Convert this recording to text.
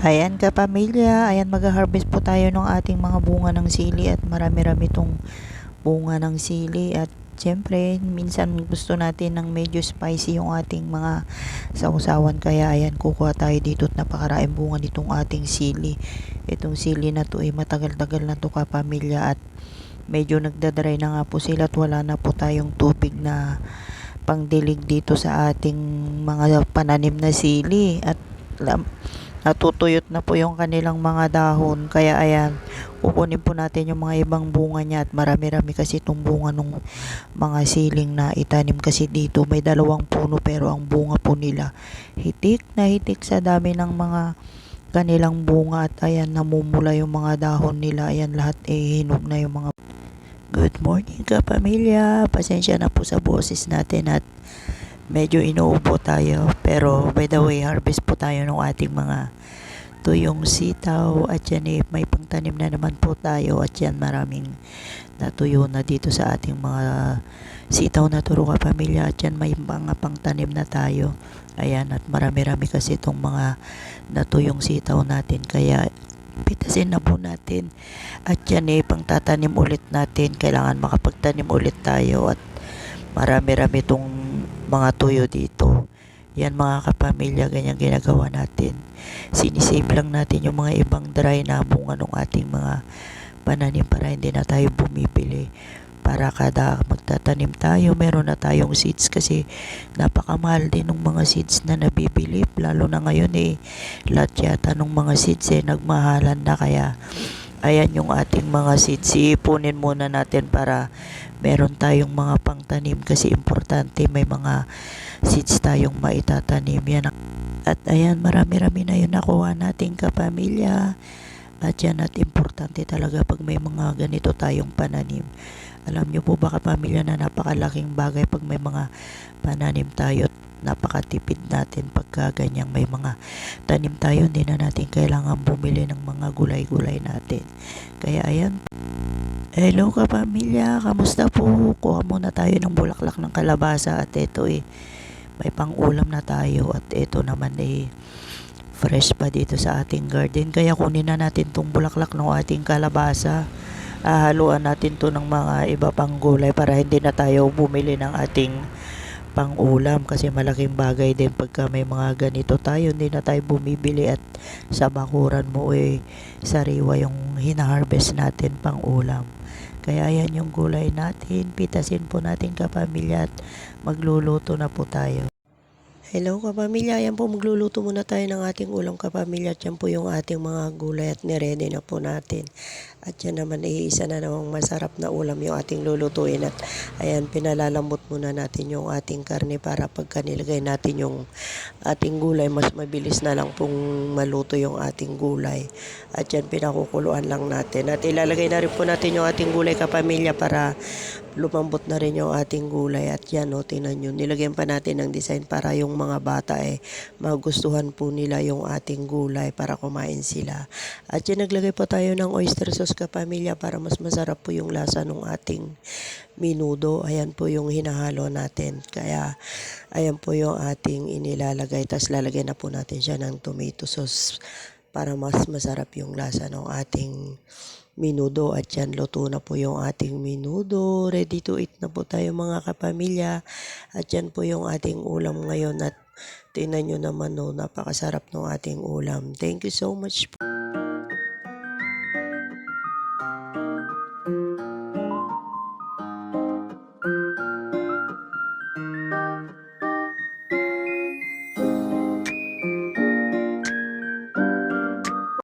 Ayan kapamilya, ayan mag-harvest po tayo ng ating mga bunga ng sili at marami-rami tong bunga ng sili at siyempre minsan gusto natin ng medyo spicy yung ating mga sausawan kaya ayan kukuha tayo dito at napakaraing bunga nitong ating sili. Itong sili na to ay matagal-tagal na to kapamilya at medyo nagdadry na nga po sila at wala na po tayong tubig na pangdilig dito sa ating mga pananim na sili at natutuyot na po yung kanilang mga dahon kaya ayan kukunin po natin yung mga ibang bunga niya at marami-rami kasi itong bunga ng mga siling na itanim kasi dito may dalawang puno pero ang bunga po nila hitik na hitik sa dami ng mga kanilang bunga at ayan namumula yung mga dahon nila, ayan lahat hinog na yung mga. Good morning kapamilya, pasensya na po sa boses natin at medyo inuubo tayo pero by the way harvest po tayo ng ating mga tuyong sitaw at yan may pangtanim na naman po tayo at yan maraming natuyo na dito sa ating mga sitaw na turo kapamilya at yan may mga pangtanim na tayo, ayan at marami-rami kasi itong mga natuyong sitaw natin kaya pitasin na po natin at yan pangtatanim ulit natin, kailangan makapagtanim ulit tayo at marami-rami itong mga tuyo dito. Yan mga kapamilya, ganyan ginagawa natin, sinisave lang natin yung mga ibang dry na bunga ng ating mga pananim para hindi na tayo bumibili, para kada magtatanim tayo meron na tayong seeds kasi napakamahal din ng mga seeds na nabibili lalo na ngayon lahat yata ng mga seeds nagmahalan na kaya ayan yung ating mga seeds ipunin muna natin para meron tayong mga pangtanim kasi importante may mga seeds tayong maitatanim yan at ayan marami-rami na yun nakuha nating kapamilya at yan at importante talaga pag may mga ganito tayong pananim. Alam nyo po ba kapamilya na napakalaking bagay pag may mga pananim tayo at napakatipid natin pagka ganyang may mga tanim tayo, hindi na natin kailangan bumili ng mga gulay-gulay natin. Kaya ayan, hello kapamilya, kamusta po? Kuha muna tayo ng bulaklak ng kalabasa at ito may pang-ulam na tayo at ito naman fresh pa dito sa ating garden kaya kunin na natin tong bulaklak ng ating kalabasa, haluan natin to ng mga iba pang gulay para hindi na tayo bumili ng ating pang-ulam kasi malaking bagay din pagka may mga ganito tayo, hindi na tayo bumibili at sa bakuran mo sariwa yung hina-harvest natin pang-ulam. Kaya ayan yung gulay natin, pitasin po natin kapamilya at magluluto na po tayo. Hello kapamilya, yan po magluluto muna tayo ng ating ulam kapamilya at yan po yung ating mga gulay at niredy na po natin. At yan naman isa na namang masarap na ulam yung ating lulutuin at ayan pinalalambot muna natin yung ating karne para pagka nilagay natin yung ating gulay mas mabilis na lang pong maluto yung ating gulay. At yan pinakukuluan lang natin at ilalagay na rin po natin yung ating gulay kapamilya para lumambot na rin yung ating gulay at yan tingnan nyo, nilagyan pa natin ng design para yung mga bata magustuhan po nila yung ating gulay para kumain sila. At yan naglagay po tayo ng oyster sauce kapamilya para mas masarap po yung lasa ng ating minudo. Ayan po yung hinahalo natin kaya ayan po yung ating inilalagay, tas lalagay na po natin siya ng tomato sauce para mas masarap yung lasa ng ating minudo. At yan luto na po yung ating minudo, ready to eat na po tayo mga kapamilya at yan po yung ating ulam ngayon at tingnan nyo naman napakasarap ng ating ulam. Thank you so much po.